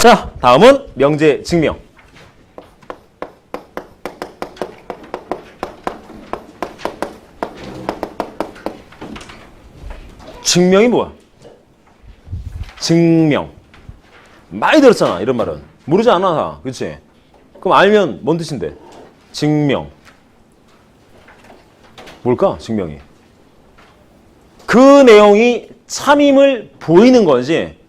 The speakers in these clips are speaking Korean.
자, 다음은 명제 증명. 증명이 뭐야? 증명. 많이 들었잖아, 이런 말은. 모르지 않아, 그치? 그럼 알면 뭔 뜻인데? 증명. 뭘까, 증명이? 그 내용이 참임을 보이는 거지.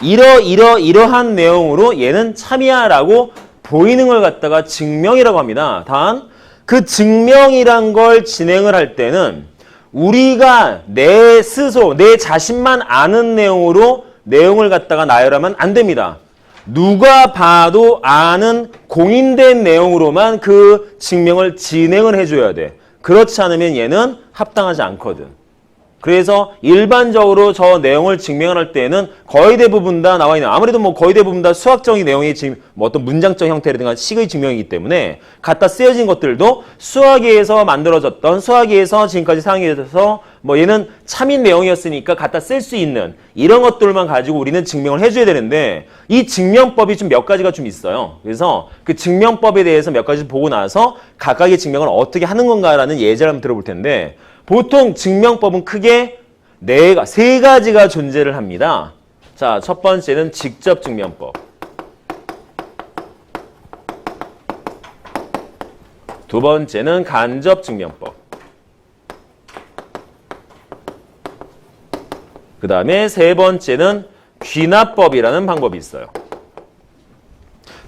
이러한 내용으로 얘는 참이야 라고 보이는 걸 갖다가 증명이라고 합니다. 단, 그 증명이란 걸 진행을 할 때는 우리가 내 스스로, 내 자신만 아는 내용으로 내용을 갖다가 나열하면 안 됩니다. 누가 봐도 아는 공인된 내용으로만 그 증명을 진행을 해줘야 돼. 그렇지 않으면 얘는 합당하지 않거든. 그래서 일반적으로 저 내용을 증명할 때에는 거의 대부분 다 나와 있는, 아무래도 뭐 거의 대부분 다 수학적인 내용이 지금 뭐 어떤 문장적 형태라든가 식의 증명이기 때문에 갖다 쓰여진 것들도 수학에서 만들어졌던, 수학에서 지금까지 사용해서 뭐 얘는 참인 내용이었으니까 갖다 쓸 수 있는 이런 것들만 가지고 우리는 증명을 해줘야 되는데, 이 증명법이 좀 몇 가지가 좀 있어요. 그래서 그 증명법에 대해서 몇 가지 보고 나서 각각의 증명을 어떻게 하는 건가라는 예제를 한번 들어볼 텐데, 보통 증명법은 크게 세 가지가 존재를 합니다. 자, 첫 번째는 직접 증명법. 두 번째는 간접 증명법. 그 다음에 세 번째는 귀납법이라는 방법이 있어요.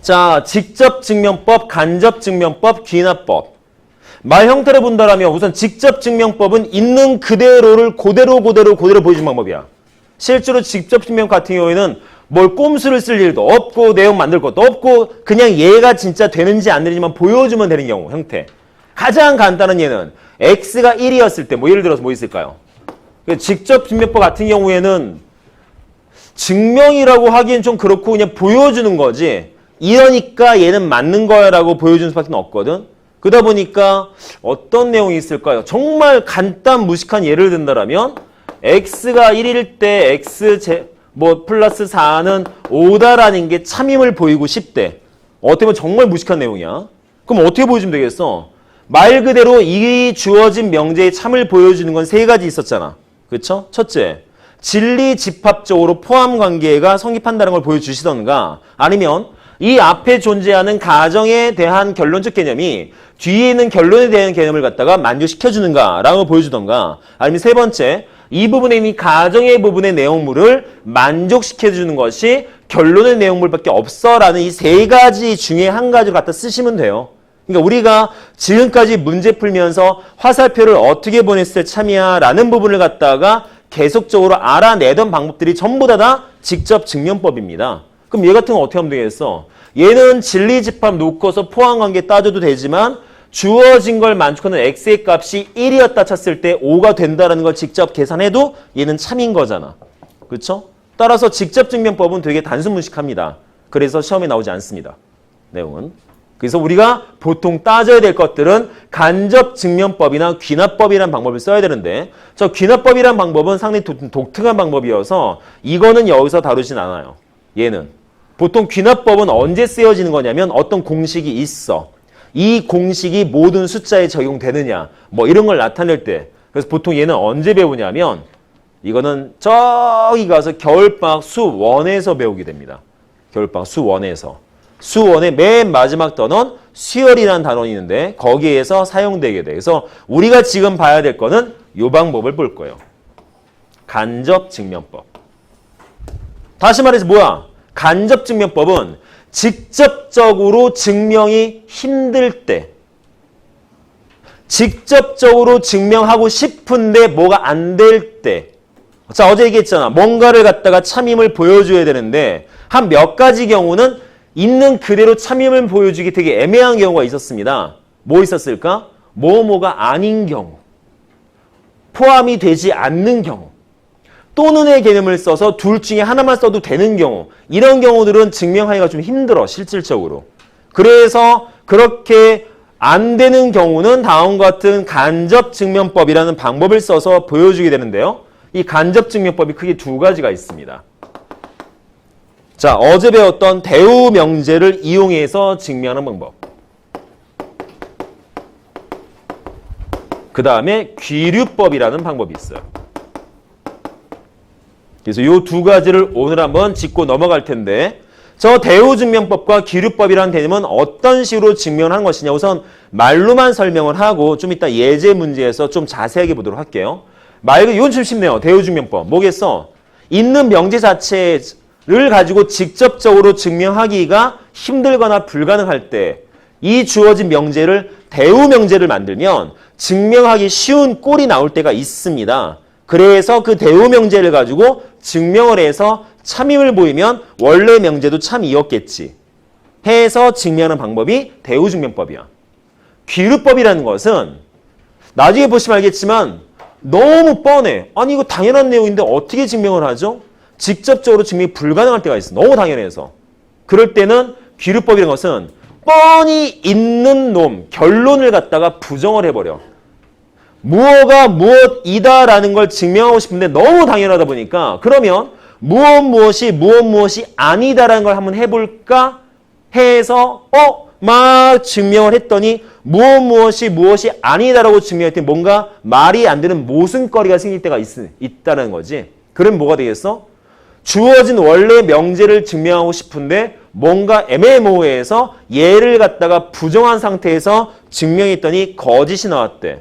자, 직접 증명법, 간접 증명법, 귀납법. 말 형태를 본다라면 우선 직접 증명법은 있는 그대로를 그대로 보여주는 방법이야. 실제로 직접 증명 같은 경우에는 뭘 꼼수를 쓸 일도 없고 내용 만들 것도 없고 그냥 얘가 진짜 되는지 안 되는지만 보여주면 되는 경우 형태. 가장 간단한 예는 x가 1이었을 때 뭐 예를 들어서 뭐 있을까요? 직접 증명법 같은 경우에는 증명이라고 하기엔 좀 그렇고 그냥 보여주는 거지. 이러니까 얘는 맞는 거야 라고 보여주는 수밖에 없거든. 그러다 보니까 어떤 내용이 있을까요? 정말 간단 무식한 예를 든다라면 x가 1일 때 x 플러스 4는 5다라는 게 참임을 보이고 싶대. 어떻게 보면 정말 무식한 내용이야. 그럼 어떻게 보여주면 되겠어? 말 그대로 이 주어진 명제의 참을 보여주는 건 세 가지 있었잖아. 그렇죠? 첫째, 진리 집합적으로 포함 관계가 성립한다는 걸 보여주시던가, 아니면 이 앞에 존재하는 가정에 대한 결론적 개념이 뒤에 있는 결론에 대한 개념을 갖다가 만족시켜주는가라고 보여주던가, 아니면 세 번째, 이 부분에 있는 가정의 부분의 내용물을 만족시켜주는 것이 결론의 내용물밖에 없어라는 이 세 가지 중에 한 가지를 갖다 쓰시면 돼요. 그러니까 우리가 지금까지 문제 풀면서 화살표를 어떻게 보냈을 때 참이야 라는 부분을 갖다가 계속적으로 알아내던 방법들이 전부 다 직접 증명법입니다. 그럼 얘 같은 건 어떻게 하면 되겠어? 얘는 진리집합 놓고서 포함관계 따져도 되지만 주어진 걸 만족하는 x의 값이 1이었다 쳤을 때 5가 된다는 걸 직접 계산해도 얘는 참인 거잖아. 그렇죠? 따라서 직접 증명법은 되게 단순무식합니다. 그래서 시험에 나오지 않습니다. 내용은. 그래서 우리가 보통 따져야 될 것들은 간접 증명법이나 귀납법이라는 방법을 써야 되는데, 저 귀납법이라는 방법은 상당히 독특한 방법이어서 이거는 여기서 다루진 않아요. 얘는. 보통 귀납법은 언제 쓰여지는 거냐면 어떤 공식이 있어. 이 공식이 모든 숫자에 적용되느냐 뭐 이런 걸 나타낼 때. 그래서 보통 얘는 언제 배우냐면 이거는 저기 가서 겨울방학 수1에서 배우게 됩니다. 겨울방학 수1에서. 수1의 맨 마지막 단원 수열이라는 단원이 있는데 거기에서 사용되게 돼. 그래서 우리가 지금 봐야 될 거는 이 방법을 볼 거예요. 간접 증명법. 다시 말해서 뭐야? 간접 증명법은 직접적으로 증명이 힘들 때, 직접적으로 증명하고 싶은데 뭐가 안 될 때. 자, 어제 얘기했잖아. 뭔가를 갖다가 참임을 보여줘야 되는데 한 몇 가지 경우는 있는 그대로 참임을 보여주기 되게 애매한 경우가 있었습니다. 뭐 있었을까? 뭐뭐가 아닌 경우, 포함이 되지 않는 경우, 또는의 개념을 써서 둘 중에 하나만 써도 되는 경우, 이런 경우들은 증명하기가 좀 힘들어, 실질적으로. 그래서 그렇게 안 되는 경우는 다음과 같은 간접 증명법이라는 방법을 써서 보여주게 되는데요. 이 간접 증명법이 크게 두 가지가 있습니다. 자, 어제 배웠던 대우 명제를 이용해서 증명하는 방법. 그 다음에 귀류법이라는 방법이 있어요. 그래서 이 두 가지를 오늘 한번 짚고 넘어갈 텐데, 저 대우증명법과 귀류법이라는 개념은 어떤 식으로 증명하는 것이냐. 우선 말로만 설명을 하고 좀 이따 예제 문제에서 좀 자세하게 보도록 할게요. 이건 좀 쉽네요. 대우증명법. 뭐겠어? 있는 명제 자체를 가지고 직접적으로 증명하기가 힘들거나 불가능할 때 이 주어진 명제를 대우명제를 만들면 증명하기 쉬운 꼴이 나올 때가 있습니다. 그래서 그 대우명제를 가지고 증명을 해서 참임을 보이면 원래 명제도 참이었겠지 해서 증명하는 방법이 대우증명법이야. 귀류법이라는 것은 나중에 보시면 알겠지만 너무 뻔해. 아니 이거 당연한 내용인데 어떻게 증명을 하죠? 직접적으로 증명이 불가능할 때가 있어. 너무 당연해서. 그럴 때는 귀류법이라는 것은 뻔히 있는 놈, 결론을 갖다가 부정을 해버려. 무엇가 무엇이다라는 걸 증명하고 싶은데 너무 당연하다 보니까 그러면 무엇이 아니다라는 걸 한번 해볼까 해서 막 증명을 했더니 무엇이 아니다라고 증명했더니 뭔가 말이 안 되는 모순거리가 생길 때가 있다는 거지. 그럼 뭐가 되겠어? 주어진 원래 명제를 증명하고 싶은데 뭔가 애매모호해서 얘를 갖다가 부정한 상태에서 증명했더니 거짓이 나왔대.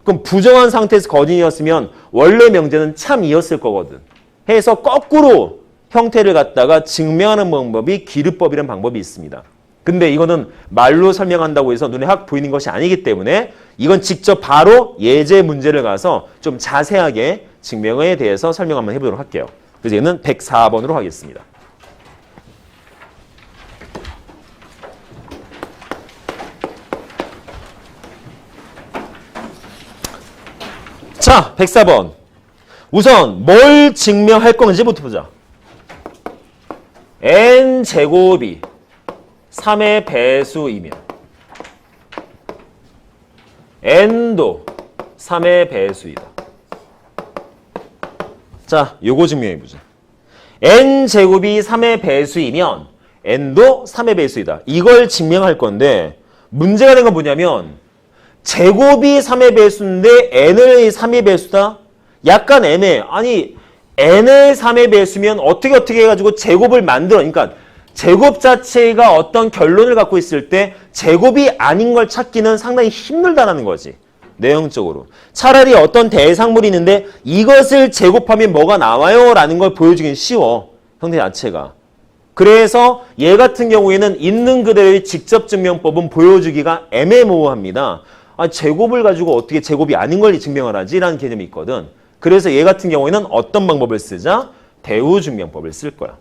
그럼 부정한 상태에서 거짓이었으면 원래 명제는 참이었을 거거든. 해서 거꾸로 형태를 갖다가 증명하는 방법이 귀류법이라는 방법이 있습니다. 근데 이거는 말로 설명한다고 해서 눈에 확 보이는 것이 아니기 때문에 이건 직접 바로 예제 문제를 가서 좀 자세하게 증명에 대해서 설명 한번 해보도록 할게요. 그래서 얘는 104번으로 하겠습니다. 자, 104번. 우선 뭘 증명할 건지부터 보자. n제곱이 3의 배수이면 n도 3의 배수이다. 자, 요거 증명해보자. n제곱이 3의 배수이면 n도 3의 배수이다. 이걸 증명할 건데 문제가 된 건 뭐냐면 제곱이 3의 배수인데 n의 3의 배수다? 약간 애매해. 아니 n의 3의 배수면 어떻게 해가지고 제곱을 만들어. 그러니까 제곱 자체가 어떤 결론을 갖고 있을 때 제곱이 아닌 걸 찾기는 상당히 힘들다는 거지. 내용적으로. 차라리 어떤 대상물이 있는데 이것을 제곱하면 뭐가 나와요? 라는 걸 보여주긴 쉬워. 형태 자체가. 그래서 얘 같은 경우에는 있는 그대로의 직접 증명법은 보여주기가 애매모호합니다. 제곱을 가지고 어떻게 제곱이 아닌 걸 증명을 하지? 라는 개념이 있거든. 그래서 얘 같은 경우에는 어떤 방법을 쓰자? 대우증명법을 쓸 거야.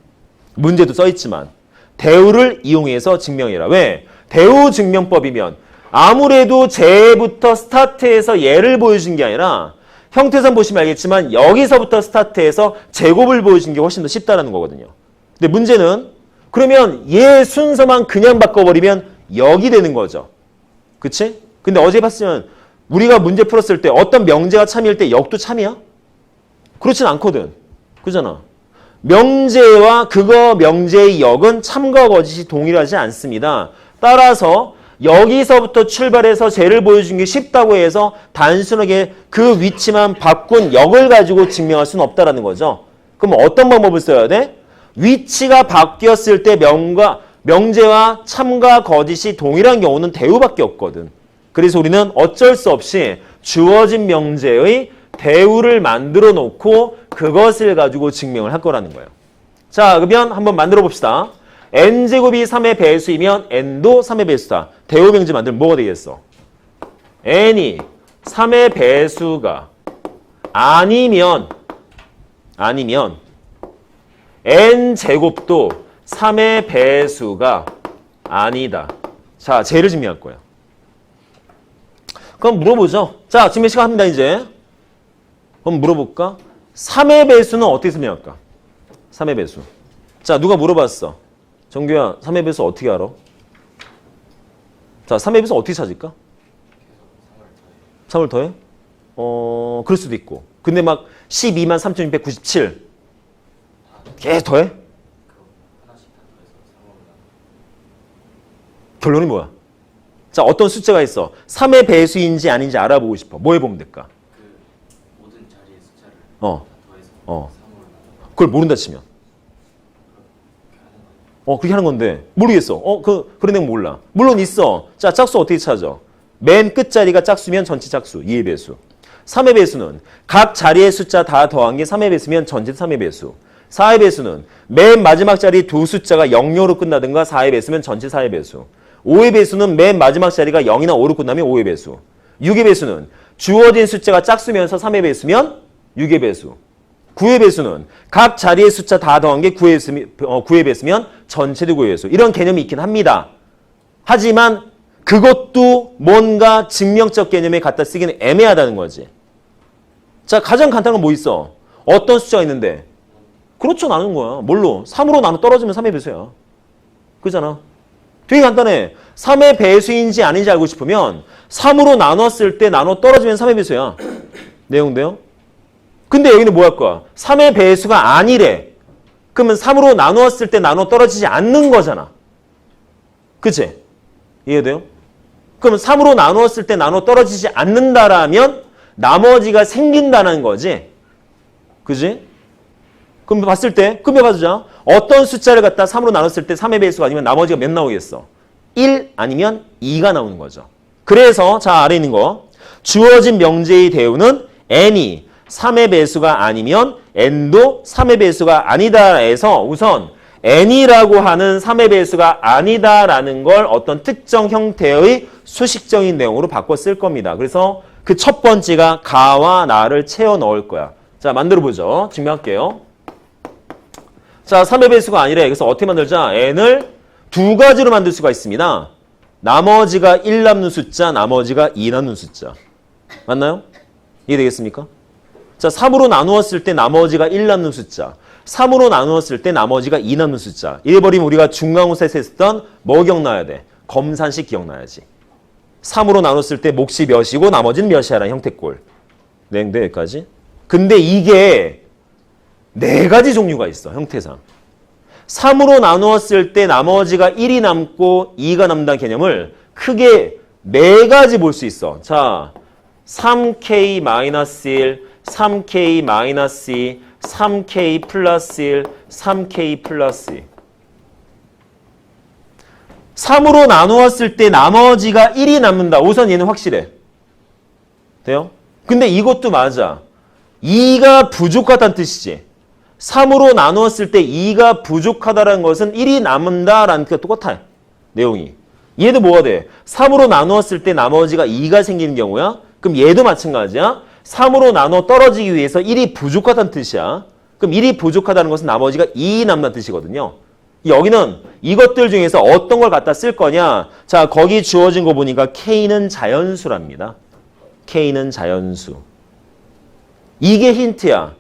문제도 써있지만 대우를 이용해서 증명해라. 왜? 대우증명법이면 아무래도 쟤부터 스타트해서 얘를 보여준 게 아니라 형태상 보시면 알겠지만 여기서부터 스타트해서 제곱을 보여준 게 훨씬 더 쉽다는 거거든요. 근데 문제는 그러면 얘 순서만 그냥 바꿔버리면 역이 되는 거죠. 그치? 근데 어제 봤으면 우리가 문제 풀었을 때 어떤 명제가 참일 때 역도 참이야? 그렇진 않거든. 그잖아. 명제와 그거 명제의 역은 참과 거짓이 동일하지 않습니다. 따라서 여기서부터 출발해서 쟤를 보여준 게 쉽다고 해서 단순하게 그 위치만 바꾼 역을 가지고 증명할 수는 없다는 거죠. 그럼 어떤 방법을 써야 돼? 위치가 바뀌었을 때 명제와 참과 거짓이 동일한 경우는 대우밖에 없거든. 그래서 우리는 어쩔 수 없이 주어진 명제의 대우를 만들어 놓고 그것을 가지고 증명을 할 거라는 거예요. 자, 그러면 한번 만들어 봅시다. n제곱이 3의 배수이면 n도 3의 배수다. 대우 명제 만들면 뭐가 되겠어? n이 3의 배수가 아니면 n제곱도 3의 배수가 아니다. 자, 쟤를 증명할 거야. 그럼 물어보죠. 자, 증명 시간 합니다, 이제. 그럼 물어볼까? 3의 배수는 어떻게 설명할까? 3의 배수. 자, 누가 물어봤어? 정규야, 3의 배수 어떻게 알아? 자, 3의 배수 어떻게 찾을까? 3을 더해? 그럴 수도 있고. 근데 막 123,697. 계속 더해? 결론이 뭐야? 자, 어떤 숫자가 있어. 3의 배수인지 아닌지 알아보고 싶어. 뭐 해보면 될까? 그 모든 자리의 숫자를 어. 더해서 어. 3으로 그걸 모른다 치면. 그렇게 하는 건데 모르겠어. 그런 애는 몰라. 물론 있어. 자, 짝수 어떻게 찾아? 맨 끝자리가 짝수면 전체 짝수, 2의 배수. 3의 배수는 각 자리의 숫자 다 더한 게 3의 배수면 전체 3의 배수. 4의 배수는 맨 마지막 자리 두 숫자가 0료로 끝나든가 4의 배수면 전체 4의 배수. 5의 배수는 맨 마지막 자리가 0이나 5로 끝나면 5의 배수. 6의 배수는 주어진 숫자가 짝수면서 3의 배수면 6의 배수. 9의 배수는 각 자리의 숫자 다 더한 게 9의 배수면 전체도 9의 배수. 이런 개념이 있긴 합니다. 하지만 그것도 뭔가 증명적 개념에 갖다 쓰기는 애매하다는 거지. 자, 가장 간단한 건 뭐 있어? 어떤 숫자가 있는데? 그렇죠, 나눈 거야. 뭘로? 3으로 나눠 떨어지면 3의 배수야. 그잖아. 되게 간단해. 3의 배수인지 아닌지 알고 싶으면 3으로 나눴을 때 나눠 떨어지면 3의 배수야. 내용돼요? 근데 여기는 뭐 할 거야? 3의 배수가 아니래. 그러면 3으로 나누었을 때 나눠 떨어지지 않는 거잖아. 그치? 이해돼요? 그럼 3으로 나누었을 때 나눠 떨어지지 않는다라면 나머지가 생긴다는 거지. 그지? 그럼 봤을 때, 급여봐주자. 어떤 숫자를 갖다 3으로 나눴을 때 3의 배수가 아니면 나머지가 몇 나오겠어? 1 아니면 2가 나오는 거죠. 그래서 자, 아래 있는 거. 주어진 명제의 대우는 n이 3의 배수가 아니면 n도 3의 배수가 아니다 해서 우선 n이라고 하는 3의 배수가 아니다라는 걸 어떤 특정 형태의 수식적인 내용으로 바꿔 쓸 겁니다. 그래서 그 첫 번째가 가와 나를 채워 넣을 거야. 자, 만들어 보죠. 증명할게요. 자, 3의 배수가 아니래. 그래서 어떻게 만들자? n을 두 가지로 만들 수가 있습니다. 나머지가 1 남는 숫자, 나머지가 2 남는 숫자. 맞나요? 이해되겠습니까? 자, 3으로 나누었을 때 나머지가 1 남는 숫자. 3으로 나누었을 때 나머지가 2 남는 숫자. 이래버리면 우리가 중간고사에서 했던 뭐 기억나야 돼? 검산식 기억나야지. 3으로 나눴을 때 몫이 몇이고 나머지는 몇이야라는 형태꼴. 네, 여기까지. 근데 이게 네 가지 종류가 있어, 형태상. 3으로 나누었을 때 나머지가 1이 남고 2가 남는다는 개념을 크게 네 가지 볼 수 있어. 자, 3k-1, 3k-2, 3k 플러스 1, 3k 플러스 2. 3으로 나누었을 때 나머지가 1이 남는다. 우선 얘는 확실해. 돼요? 근데 이것도 맞아. 2가 부족하다는 뜻이지. 3으로 나누었을 때 2가 부족하다는 것은 1이 남는다라는 뜻과 똑같아. 내용이. 얘도 뭐가 돼? 3으로 나누었을 때 나머지가 2가 생기는 경우야. 그럼 얘도 마찬가지야. 3으로 나눠 떨어지기 위해서 1이 부족하다는 뜻이야. 그럼 1이 부족하다는 것은 나머지가 2 남는 뜻이거든요. 여기는 이것들 중에서 어떤 걸 갖다 쓸 거냐. 자, 거기 주어진 거 보니까 K는 자연수랍니다. K는 자연수. 이게 힌트야.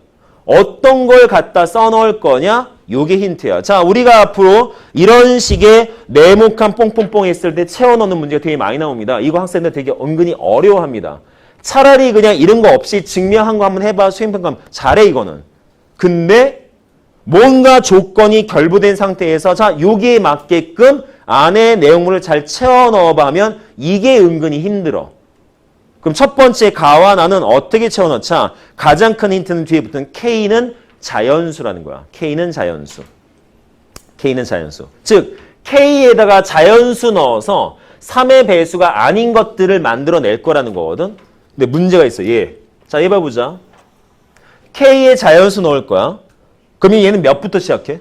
어떤 걸 갖다 써넣을 거냐? 요게 힌트야. 자, 우리가 앞으로 이런 식의 네모칸 뽕뽕뽕 했을 때 채워넣는 문제가 되게 많이 나옵니다. 이거 학생들 되게 은근히 어려워합니다. 차라리 그냥 이런 거 없이 증명한 거 한번 해봐. 수행평가 잘해 이거는. 근데 뭔가 조건이 결부된 상태에서 자, 여기에 맞게끔 안에 내용물을 잘 채워 넣어봐 하면 이게 은근히 힘들어. 그럼 첫 번째 가와 나는 어떻게 채워 넣자? 가장 큰 힌트는 뒤에 붙은 K는 자연수라는 거야. K는 자연수. K는 자연수. 즉 K에다가 자연수 넣어서 3의 배수가 아닌 것들을 만들어낼 거라는 거거든. 근데 문제가 있어. 얘. 자, 얘 봐보자. K에 자연수 넣을 거야. 그러면 얘는 몇부터 시작해?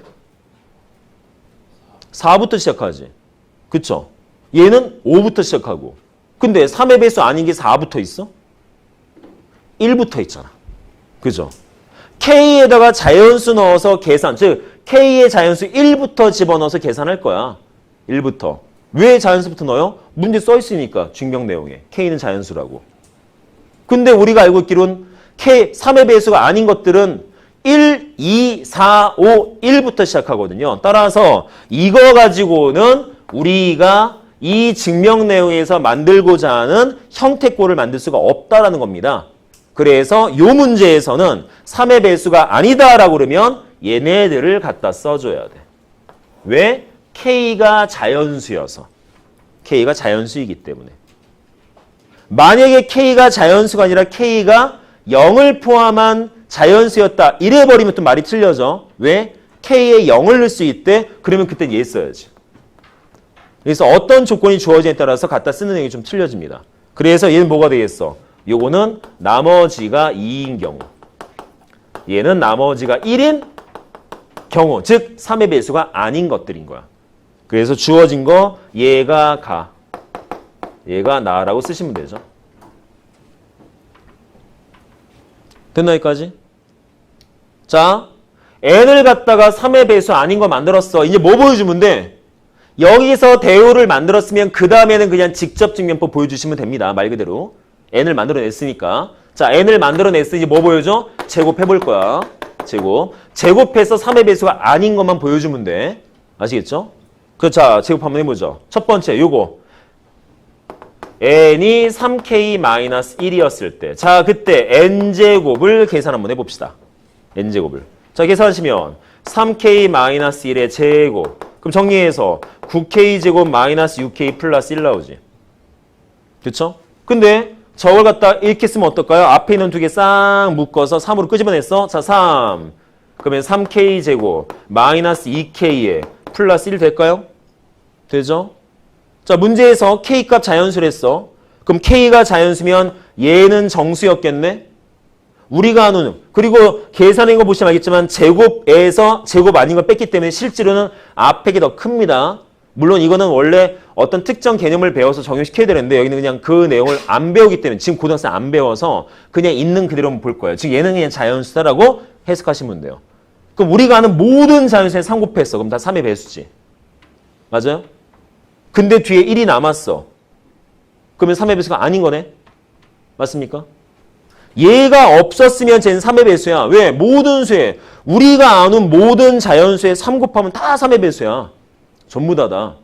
4부터 시작하지. 그쵸? 얘는 5부터 시작하고. 근데 3의 배수 아닌 게 4부터 있어? 1부터 있잖아. 그죠? K에다가 자연수 넣어서 계산, 즉 K의 자연수 1부터 집어넣어서 계산할 거야. 1부터. 왜 자연수부터 넣어요? 문제 써 있으니까 증명 내용에. K는 자연수라고. 근데 우리가 알고 있기로는 K, 3의 배수가 아닌 것들은 1, 2, 4, 5, 1부터 시작하거든요. 따라서 이거 가지고는 우리가 이 증명 내용에서 만들고자 하는 형태꼴을 만들 수가 없다라는 겁니다. 그래서 이 문제에서는 3의 배수가 아니다라고 그러면 얘네들을 갖다 써줘야 돼. 왜? K가 자연수여서. K가 자연수이기 때문에. 만약에 K가 자연수가 아니라 K가 0을 포함한 자연수였다. 이래버리면 또 말이 틀려져. 왜? K에 0을 넣을 수 있대? 그러면 그땐 얘 써야지. 그래서 어떤 조건이 주어지냐에 따라서 갖다 쓰는 내용이 좀 틀려집니다. 그래서 얘는 뭐가 되겠어? 요거는 나머지가 2인 경우. 얘는 나머지가 1인 경우. 즉 3의 배수가 아닌 것들인 거야. 그래서 주어진 거 얘가 가. 얘가 나라고 쓰시면 되죠. 됐나 여기까지? 자, n을 갖다가 3의 배수 아닌 거 만들었어. 이제 뭐 보여주면 돼? 여기서 대우를 만들었으면 그 다음에는 그냥 직접 증명법 보여주시면 됩니다. 말 그대로. n을 만들어냈으니까. 자, n을 만들어냈으니 이제 뭐 보여줘? 제곱해볼 거야. 제곱. 제곱해서 3의 배수가 아닌 것만 보여주면 돼. 아시겠죠? 자, 제곱 한번 해보죠. 첫 번째, 요거. n이 3k-1이었을 때. 자, 그때 n제곱을 계산 한번 해봅시다. n제곱을. 자, 계산하시면 3k-1의 제곱. 그럼 정리해서 9k제곱 마이너스 6k 플러스 1 나오지. 그쵸? 근데 저걸 갖다 이렇게 쓰면 어떨까요? 앞에 있는 두 개 싹 묶어서 3으로 끄집어냈어. 자, 3. 그러면 3k제곱 마이너스 2k에 플러스 1 될까요? 되죠? 자, 문제에서 K값 자연수랬어. 그럼 K가 자연수면 얘는 정수였겠네? 우리가 아는, 그리고 계산한 거 보시면 알겠지만 제곱에서 제곱 아닌 걸 뺐기 때문에 실제로는 앞에 게 더 큽니다. 물론 이거는 원래 어떤 특정 개념을 배워서 적용시켜야 되는데 여기는 그냥 그 내용을 안 배우기 때문에 지금 고등학생 안 배워서 그냥 있는 그대로만 볼 거예요. 즉 얘는 그냥 자연수다라고 해석하시면 돼요. 그럼 우리가 아는 모든 자연수에 3 곱했어. 그럼 다 3의 배수지. 맞아요? 근데 뒤에 1이 남았어. 그러면 3의 배수가 아닌 거네? 맞습니까? 얘가 없었으면 쟤는 3의 배수야. 왜? 모든 수에. 우리가 아는 모든 자연수에 3 곱하면 다 3의 배수야. 전부 다다.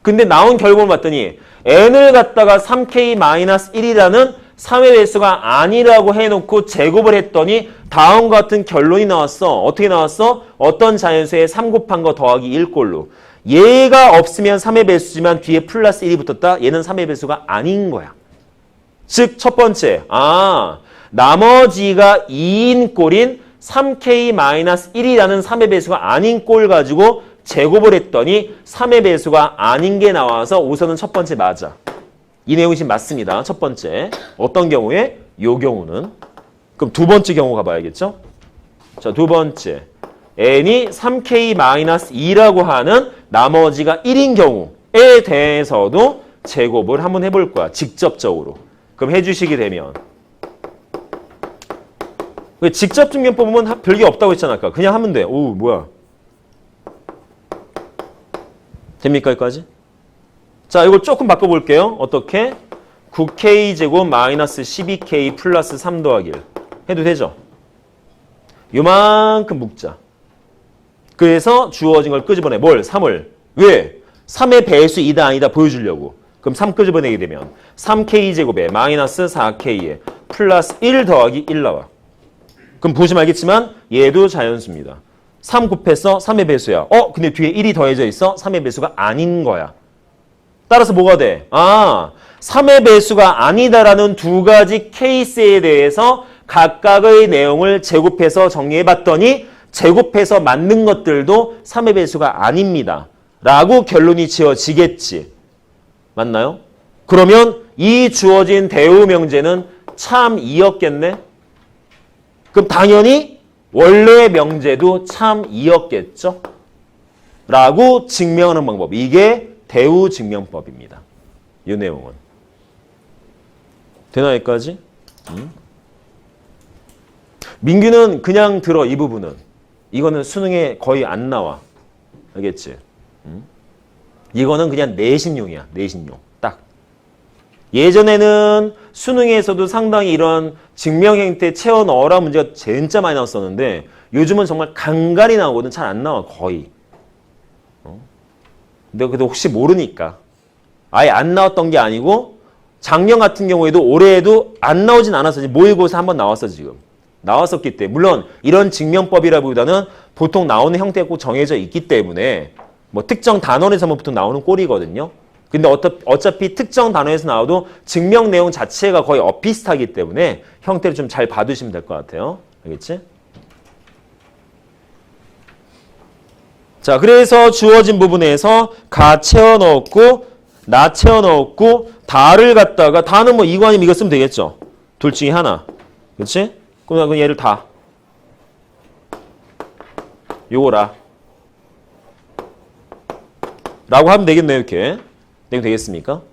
근데 나온 결과를 봤더니 n을 갖다가 3k-1이라는 3의 배수가 아니라고 해놓고 제곱을 했더니 다음과 같은 결론이 나왔어. 어떻게 나왔어? 어떤 자연수에 3 곱한 거 더하기 1꼴로. 얘가 없으면 3의 배수지만 뒤에 플러스 1이 붙었다. 얘는 3의 배수가 아닌 거야. 즉 첫 번째, 나머지가 2인 꼴인 3k-1이라는 3의 배수가 아닌 꼴 가지고 제곱을 했더니 3의 배수가 아닌 게 나와서 우선은 첫 번째 맞아. 이 내용이 지금 맞습니다. 첫 번째. 어떤 경우에? 요 경우는. 그럼 두 번째 경우 가봐야겠죠? 자, 두 번째. n이 3k-2라고 하는 나머지가 1인 경우에 대해서도 제곱을 한번 해볼 거야. 직접적으로. 그럼 해주시게 되면. 직접 증명법은 별게 없다고 했잖아. 아까. 그냥 하면 돼. 오, 뭐야. 됩니까? 여기까지? 자, 이걸 조금 바꿔볼게요. 어떻게? 9k제곱 마이너스 12k 플러스 3 더하기 1 해도 되죠? 요만큼 묶자. 그래서 주어진 걸 끄집어내. 뭘? 3을. 왜? 3의 배수이다 아니다 보여주려고. 그럼 3 끄집어내게 되면 3k제곱에 마이너스 4k에 플러스 1 더하기 1 나와. 그럼 보시면 알겠지만 얘도 자연수입니다. 3 곱해서 3의 배수야. 근데 뒤에 1이 더해져 있어? 3의 배수가 아닌 거야. 따라서 뭐가 돼? 3의 배수가 아니다라는 두 가지 케이스에 대해서 각각의 내용을 제곱해서 정리해봤더니 제곱해서 맞는 것들도 3의 배수가 아닙니다. 라고 결론이 지어지겠지. 맞나요? 그러면 이 주어진 대우 명제는 참 2였겠네? 그럼 당연히 원래 명제도 참 2였겠죠? 라고 증명하는 방법. 이게 대우 증명법입니다. 이 내용은. 되나 여기까지? 민규는 그냥 들어 이 부분은. 이거는 수능에 거의 안 나와. 알겠지? 이거는 그냥 내신용이야. 내신용. 딱. 예전에는 수능에서도 상당히 이런 증명 형태 채워 넣어라 문제가 진짜 많이 나왔었는데 요즘은 정말 간간히 나오거든. 잘 안 나와. 거의. 근데 그래도 혹시 모르니까. 아예 안 나왔던 게 아니고 작년 같은 경우에도 올해에도 안 나오진 않았어. 모의고사 한번 나왔어 지금. 나왔었기 때문에. 물론 이런 증명법이라기보다는 보통 나오는 형태가 꼭 정해져 있기 때문에 뭐 특정 단원에서만 보통 나오는 꼴이거든요. 근데 어차피 특정 단어에서 나와도 증명 내용 자체가 거의 엇비슷하기 때문에 형태를 좀 잘 봐두시면 될 것 같아요. 알겠지? 자, 그래서 주어진 부분에서 가 채워 넣었고, 나 채워 넣었고, 다를 갖다가, 다는 뭐 이거 아니면 이거 쓰면 되겠죠? 둘 중에 하나. 그렇지? 그럼 얘를 다. 요거라. 라고 하면 되겠네요, 이렇게. 내용 되겠습니까?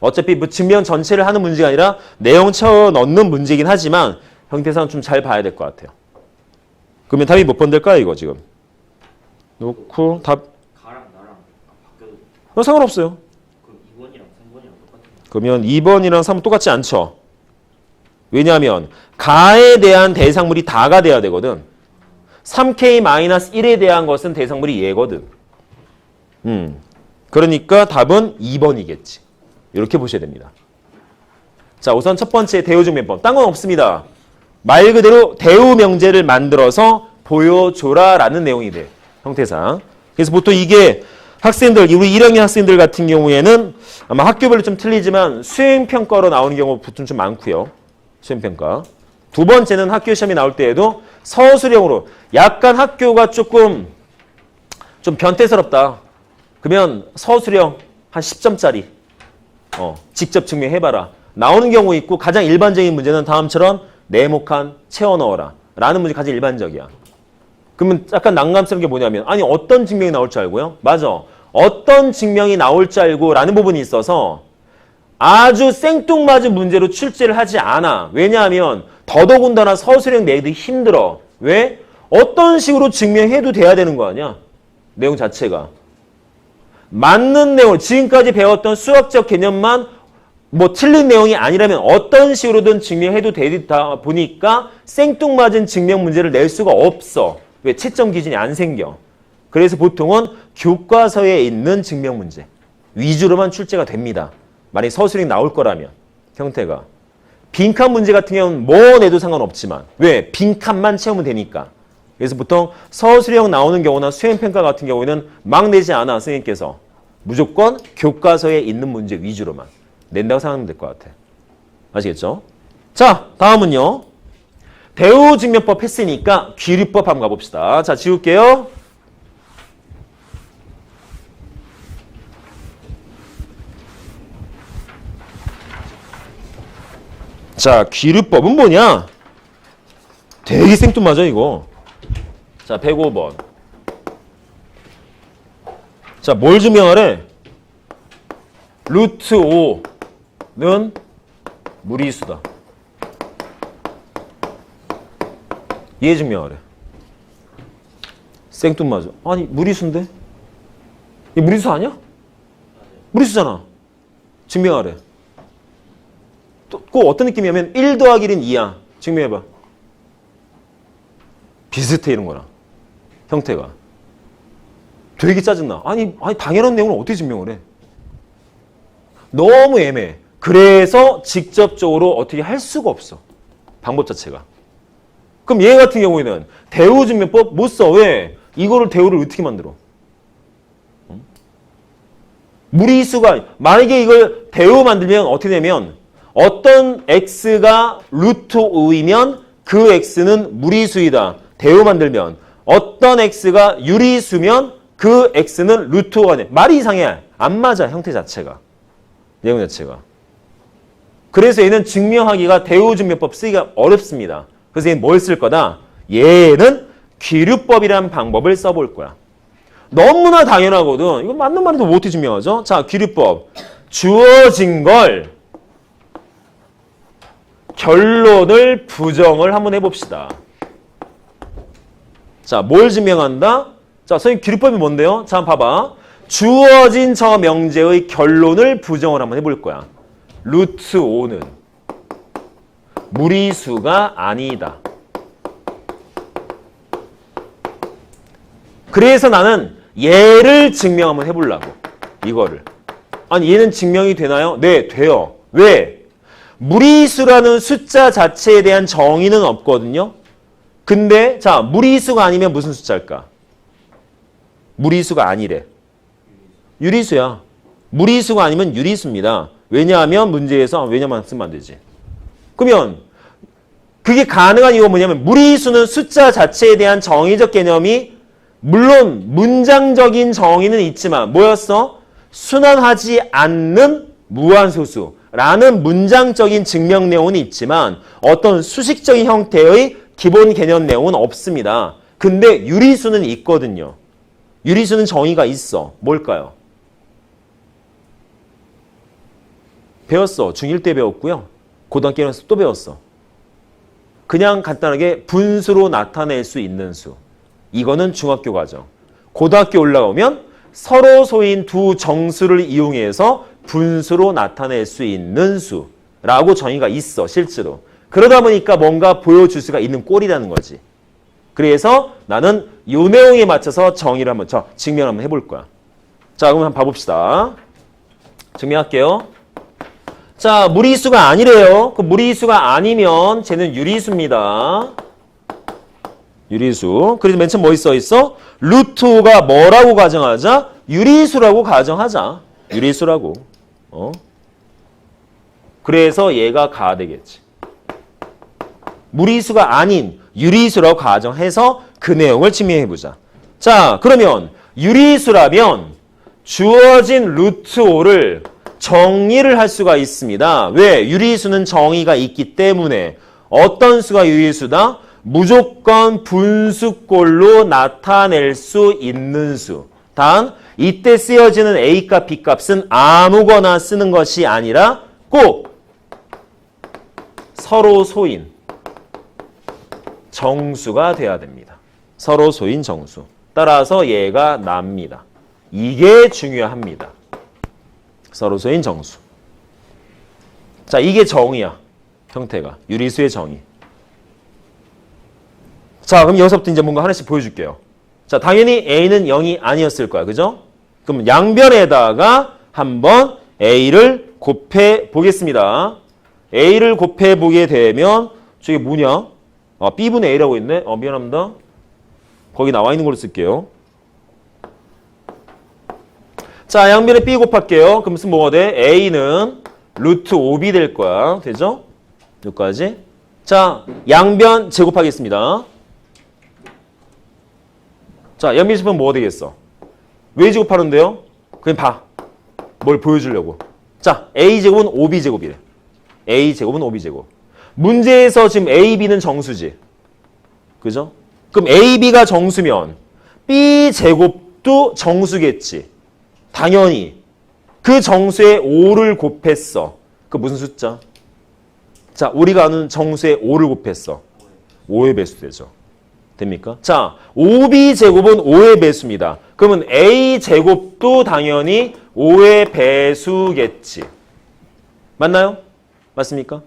어차피 뭐 증명 전체를 하는 문제가 아니라 내용 채워 넣는 문제이긴 하지만 형태상 좀 잘 봐야 될 것 같아요. 그러면 답이 몇 번 될까요, 이거 지금? 놓고 답. 가랑 나랑 바뀌어도 상관없어요. 그럼 2번이랑 3번이랑 똑같은 그러면 2번이랑 3번 똑같지 않죠. 왜냐하면 가에 대한 대상물이 다가 돼야 되거든. 3K-1에 대한 것은 대상물이 얘거든. 그러니까 답은 2번이겠지. 이렇게 보셔야 됩니다. 자, 우선 첫 번째 대우증명법. 딴 건 없습니다. 말 그대로 대우 명제를 만들어서 보여줘라라는 내용이 돼. 형태상. 그래서 보통 이게 학생들, 우리 1학년 학생들 같은 경우에는 아마 학교별로 좀 틀리지만 수행평가로 나오는 경우 보통 좀 많고요. 수행평가. 두 번째는 학교 시험이 나올 때에도 서술형으로 약간 학교가 조금 좀 변태스럽다. 그러면 서술형 한 10점짜리 직접 증명해봐라. 나오는 경우 있고 가장 일반적인 문제는 다음처럼 네모칸 채워 넣어라. 라는 문제 가장 일반적이야. 그러면 약간 난감스러운 게 뭐냐면 아니 어떤 증명이 나올 줄 알고요? 맞아. 어떤 증명이 나올 줄 알고 라는 부분이 있어서 아주 생뚱맞은 문제로 출제를 하지 않아. 왜냐하면 더더군다나 서술형 내기도 힘들어. 왜? 어떤 식으로 증명해도 돼야 되는 거 아니야? 내용 자체가. 맞는 내용, 지금까지 배웠던 수학적 개념만 뭐 틀린 내용이 아니라면 어떤 식으로든 증명해도 되다 보니까 생뚱맞은 증명 문제를 낼 수가 없어. 왜? 채점 기준이 안 생겨. 그래서 보통은 교과서에 있는 증명 문제 위주로만 출제가 됩니다. 만약에 서술형 나올 거라면 형태가. 빈칸 문제 같은 경우는 뭐 내도 상관없지만 왜? 빈칸만 채우면 되니까. 그래서 보통 서술형 나오는 경우나 수행평가 같은 경우에는 막 내지 않아 선생님께서. 무조건 교과서에 있는 문제 위주로만 낸다고 생각하면 될 것 같아. 아시겠죠? 자, 다음은요. 대우증명법 했으니까 귀류법 한번 가봅시다. 자, 지울게요. 자, 귀류법은 뭐냐? 되게 생뚱맞아 이거. 자, 105번. 자, 뭘 증명하래? 루트 5는 무리수다. 얘 증명하래. 생뚱맞아. 아니, 무리수인데? 이 무리수 아니야? 무리수잖아. 증명하래. 또 꼭 어떤 느낌이냐면 1 더하기 1은 2야. 증명해봐. 비슷해 이런 거랑. 형태가. 되게 짜증나. 아니 당연한 내용을 어떻게 증명을 해? 너무 애매해. 그래서 직접적으로 어떻게 할 수가 없어. 방법 자체가. 그럼 얘 같은 경우에는 대우증명법 못 써. 왜? 이거를 대우를 어떻게 만들어? 무리수가 만약에 이걸 대우 만들면 어떻게 되면 어떤 x가 루트 5이면 그 x는 무리수이다. 대우 만들면 어떤 x가 유리수면 그 x는 루트 5가 돼. 말이 이상해. 안 맞아. 형태 자체가. 내용 자체가. 그래서 얘는 증명하기가 대우증명법 쓰기가 어렵습니다. 그래서 얘는 뭘 쓸 거다? 얘는 귀류법이라는 방법을 써볼 거야. 너무나 당연하거든. 이거 맞는 말인데 뭐 어떻게 증명하죠? 자, 귀류법. 주어진 걸 결론을 부정을 한번 해봅시다. 자, 뭘 증명한다? 자, 선생님 귀류법이 뭔데요? 자, 봐봐. 주어진 저 명제의 결론을 부정을 한번 해볼 거야. 루트 5는 무리수가 아니다. 그래서 나는 얘를 증명 한번 해보려고. 이거를. 아니, 얘는 증명이 되나요? 네, 돼요. 왜? 무리수라는 숫자 자체에 대한 정의는 없거든요. 근데 자, 무리수가 아니면 무슨 숫자일까? 무리수가 아니래. 유리수야. 무리수가 아니면 유리수입니다. 왜냐하면 문제에서 왜냐만 쓰면 안 되지. 그러면 그게 가능한 이유가 뭐냐면 무리수는 숫자 자체에 대한 정의적 개념이 물론 문장적인 정의는 있지만 뭐였어? 순환하지 않는 무한소수라는 문장적인 증명 내용은 있지만 어떤 수식적인 형태의 기본 개념 내용은 없습니다. 근데 유리수는 있거든요. 유리수는 정의가 있어. 뭘까요? 배웠어. 중1 때 배웠고요. 고등학교에서 또 배웠어. 그냥 간단하게 분수로 나타낼 수 있는 수. 이거는 중학교 과정. 고등학교 올라오면 서로 소인 두 정수를 이용해서 분수로 나타낼 수 있는 수라고 정의가 있어. 실제로. 그러다 보니까 뭔가 보여줄 수가 있는 꼴이라는 거지. 그래서 나는 이 내용에 맞춰서 정의를 한번 증명을 한번 해볼 거야. 자, 그럼 한번 봐봅시다. 증명할게요. 자, 무리수가 아니래요. 그 무리수가 아니면 쟤는 유리수입니다. 유리수. 그래서 맨 처음 뭐 있어? 루트 5가 뭐라고 가정하자? 유리수라고 가정하자. 유리수라고. 그래서 얘가 가 되겠지. 무리수가 아닌 유리수라고 가정해서 그 내용을 증명해보자. 자, 그러면 유리수라면 주어진 루트 5를 정의를 할 수가 있습니다. 왜? 유리수는 정의가 있기 때문에 어떤 수가 유리수다? 무조건 분수꼴로 나타낼 수 있는 수. 단, 이때 쓰여지는 A값, B값은 아무거나 쓰는 것이 아니라 꼭 서로 소인 정수가 돼야 됩니다. 서로 소인 정수. 따라서 얘가 납니다. 이게 중요합니다. 서로 소인 정수. 자, 이게 정의야. 형태가. 유리수의 정의. 자, 그럼 여기서부터 이제 뭔가 하나씩 보여줄게요. 자, 당연히 A는 0이 아니었을 거야. 그죠? 그럼 양변에다가 한번 A를 곱해 보겠습니다. A를 곱해 보게 되면 저게 뭐냐? B분의 A라고 있네. 미안합니다. 거기 나와 있는 걸로 쓸게요. 자, 양변에 B 곱할게요. 그럼 무슨 뭐가 돼? A는 루트 5B 될 거야. 되죠? 여기까지. 자, 양변 제곱하겠습니다. 자, 양변 제곱하면 뭐가 되겠어? 왜 제곱하는데요? 그냥 봐. 뭘 보여주려고. 자, A제곱은 5B제곱이래. A제곱은 5B제곱. 문제에서 지금 A, B는 정수지. 그죠? 그럼 A, B가 정수면 B제곱도 정수겠지. 당연히. 그 정수에 5를 곱했어. 그 무슨 숫자? 자, 우리가 아는 정수에 5를 곱했어. 5의 배수 되죠. 됩니까? 자, 5B제곱은 5의 배수입니다. 그러면 A제곱도 당연히 5의 배수겠지. 맞나요? 맞습니까?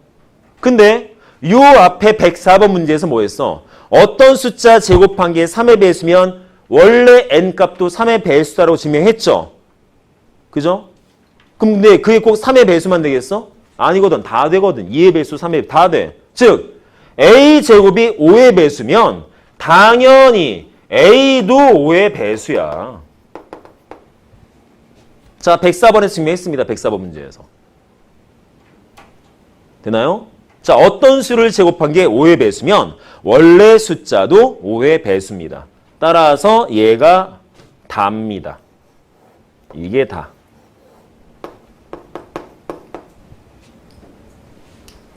근데 요 앞에 104번 문제에서 뭐 했어? 어떤 숫자 제곱한 게 3의 배수면 원래 n값도 3의 배수다라고 증명했죠? 그죠? 근데 그게 꼭 3의 배수만 되겠어? 아니거든. 다 되거든. 2의 배수, 3의 다 돼. 즉 A제곱이 5의 배수면 당연히 A도 5의 배수야. 자, 104번에서 증명했습니다. 104번 문제에서. 되나요? 자, 어떤 수를 제곱한 게 5의 배수면 원래 숫자도 5의 배수입니다. 따라서 얘가 답니다. 이게 다.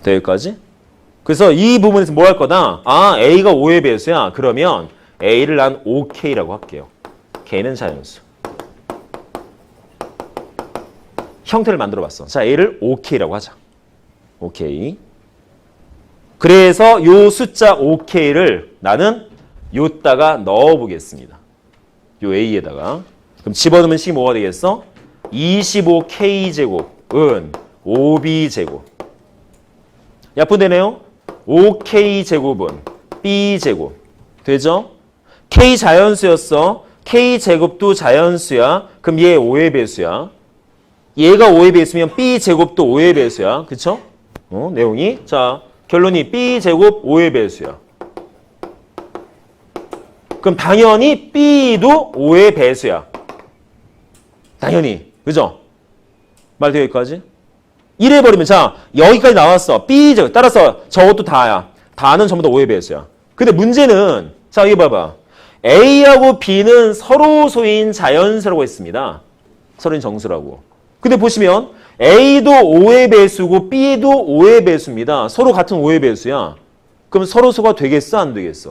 여기까지? 그래서 이 부분에서 뭐 할 거다? 아, A가 5의 배수야. 그러면 A를 난 5K라고 할게요. K는 자연수. 형태를 만들어 봤어. 자, A를 5K라고 하자. OK. 그래서 요 숫자 5K를 나는 요따가 넣어 보겠습니다. 요 A에다가. 그럼 집어넣으면 식이 뭐가 되겠어? 25K제곱은 5B제곱. 약분되네요? 5K제곱은 B제곱. 되죠? K 자연수였어. K제곱도 자연수야. 그럼 얘 5의 배수야. 얘가 5의 배수면 B제곱도 5의 배수야. 그쵸? 내용이. 자, 결론이 B제곱 5의 배수야. 그럼 당연히 B도 5의 배수야. 당연히. 그죠? 말 돼요, 여기까지? 이래버리면 자 여기까지 나왔어. B 제곱. 따라서 저것도 다야. 다는 전부 다 5의 배수야. 근데 문제는 자 여기 봐봐. A하고 B는 서로 소인 자연수라고 했습니다. 서로인 정수라고. 근데 보시면 A도 5의 배수고 B도 5의 배수입니다. 서로 같은 5의 배수야. 그럼 서로 수가 되겠어? 안 되겠어?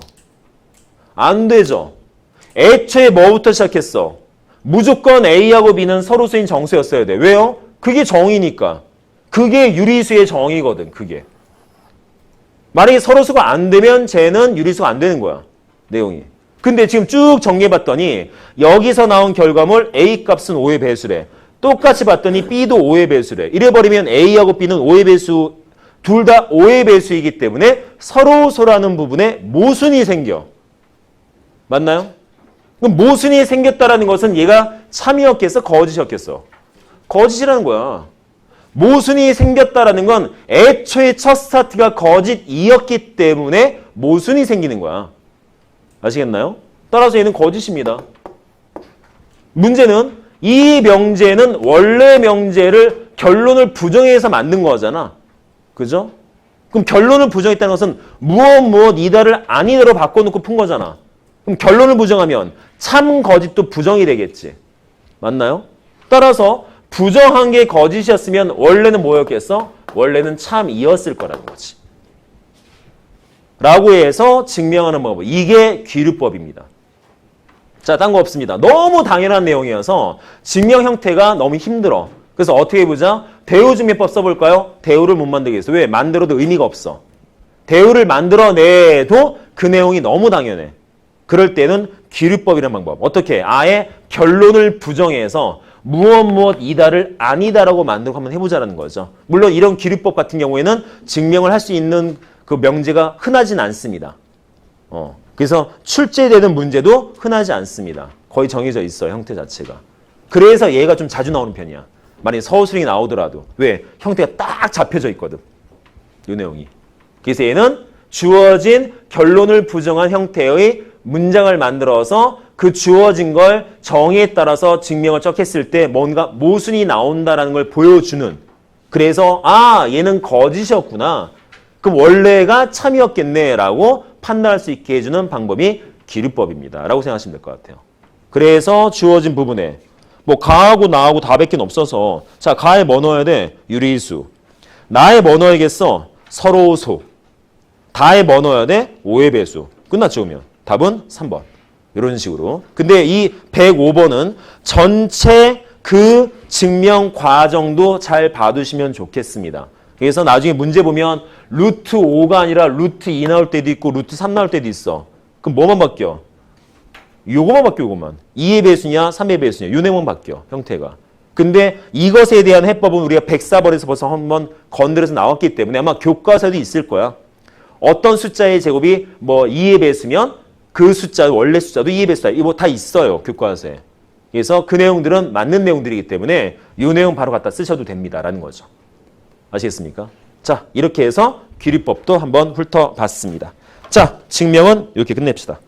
안 되죠. 애초에 뭐부터 시작했어? 무조건 A하고 B는 서로 수인 정수였어야 돼. 왜요? 그게 정이니까. 그게 유리수의 정이거든. 그게. 만약에 서로 수가 안 되면 쟤는 유리수가 안 되는 거야. 내용이. 근데 지금 쭉 정리해봤더니 여기서 나온 결과물 A 값은 5의 배수래. 똑같이 봤더니 B도 5의 배수래. 이래버리면 A하고 B는 5의 배수, 둘 다 5의 배수이기 때문에 서로소라는 부분에 모순이 생겨. 맞나요? 그럼 모순이 생겼다라는 것은 얘가 참이었겠어? 거짓이었겠어? 거짓이라는 거야. 모순이 생겼다라는 건 애초에 첫 스타트가 거짓이었기 때문에 모순이 생기는 거야. 아시겠나요? 따라서 얘는 거짓입니다. 문제는 이 명제는 원래 명제를 결론을 부정해서 만든 거잖아. 그죠? 그럼 결론을 부정했다는 것은 무엇 이다를 아니다로 바꿔놓고 푼 거잖아. 그럼 결론을 부정하면 참 거짓도 부정이 되겠지. 맞나요? 따라서 부정한 게 거짓이었으면 원래는 뭐였겠어? 원래는 참이었을 거라는 거지. 라고 해서 증명하는 방법. 이게 귀류법입니다. 자, 딴 거 없습니다. 너무 당연한 내용이어서 증명 형태가 너무 힘들어. 그래서 어떻게 해보자? 대우증명법 써볼까요? 대우를 못 만들겠어. 왜? 만들어도 의미가 없어. 대우를 만들어내도 그 내용이 너무 당연해. 그럴 때는 귀류법이라는 방법. 어떻게? 아예 결론을 부정해서 무엇 이다를 아니다라고 만들고 한번 해보자라는 거죠. 물론 이런 귀류법 같은 경우에는 증명을 할 수 있는 그 명제가 흔하진 않습니다. 그래서 출제되는 문제도 흔하지 않습니다. 거의 정해져 있어요, 형태 자체가. 그래서 얘가 좀 자주 나오는 편이야. 만약에 서술이 나오더라도. 왜? 형태가 딱 잡혀져 있거든. 이 내용이. 그래서 얘는 주어진 결론을 부정한 형태의 문장을 만들어서 그 주어진 걸 정의에 따라서 증명을 쩍 했을 때 뭔가 모순이 나온다라는 걸 보여주는. 그래서 아, 얘는 거짓이었구나. 그럼 원래가 참이었겠네 라고 판단할 수 있게 해주는 방법이 귀류법입니다. 라고 생각하시면 될 것 같아요. 그래서 주어진 부분에 뭐 가하고 나하고 다밖에 없어서 자, 가에 뭐 넣어야 돼? 유리수. 나에 뭐 넣어야겠어? 서로소. 다에 뭐 넣어야 돼? 5의 배수. 끝났죠, 그러면? 답은 3번. 이런 식으로. 근데 이 105번은 전체 그 증명 과정도 잘 봐두시면 좋겠습니다. 그래서 나중에 문제 보면 루트 5가 아니라 루트 2 나올 때도 있고 루트 3 나올 때도 있어. 그럼 뭐만 바뀌어? 요거만 바뀌어, 요거만. 2의 배수냐 3의 배수냐 요 내용만 바뀌어, 형태가. 근데 이것에 대한 해법은 우리가 104번에서 벌써 한번 건드려서 나왔기 때문에 아마 교과서에도 있을 거야. 어떤 숫자의 제곱이 뭐 2의 배수면 그 숫자, 원래 숫자도 2의 배수다. 이거 다 있어요, 교과서에. 그래서 그 내용들은 맞는 내용들이기 때문에 이 내용 바로 갖다 쓰셔도 됩니다라는 거죠. 아시겠습니까? 자, 이렇게 해서 귀류법도 한번 훑어봤습니다. 자, 증명은 이렇게 끝냅시다.